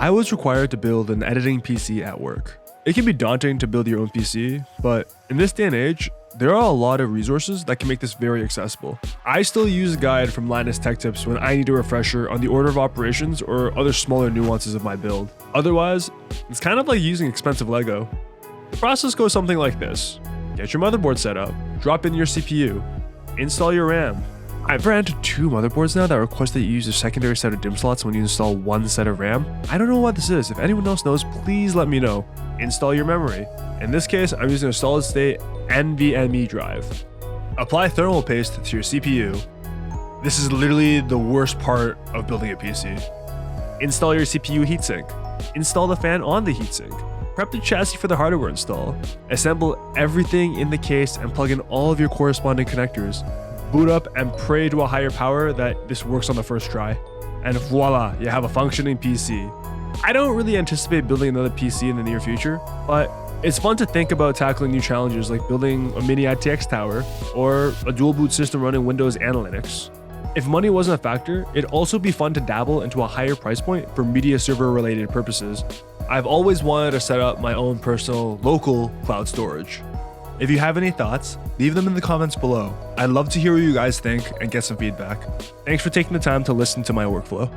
I was required to build an editing PC at work. It can be daunting to build your own PC, but in this day and age, there are a lot of resources that can make this very accessible. I still use a guide from Linus Tech Tips when I need a refresher on the order of operations or other smaller nuances of my build. Otherwise, it's kind of like using expensive Lego. The process goes something like this. Get your motherboard set up, drop in your CPU, install your RAM. I've ran into 2 motherboards now that request that you use a secondary set of DIMM slots when you install 1 set of RAM. I don't know what this is. If anyone else knows, please let me know. Install your memory. In this case, I'm using a solid state NVMe drive. Apply thermal paste to your CPU. This is literally the worst part of building a PC. Install your CPU heatsink. Install the fan on the heatsink. Prep the chassis for the hardware install. Assemble everything in the case and plug in all of your corresponding connectors. Boot up and pray to a higher power that this works on the first try. And voila, you have a functioning PC. I don't really anticipate building another PC in the near future, but it's fun to think about tackling new challenges like building a mini ITX tower or a dual boot system running Windows and Linux. If money wasn't a factor, it'd also be fun to dabble into a higher price point for media server related purposes. I've always wanted to set up my own personal local cloud storage. If you have any thoughts, leave them in the comments below. I'd love to hear what you guys think and get some feedback. Thanks for taking the time to listen to my workflow.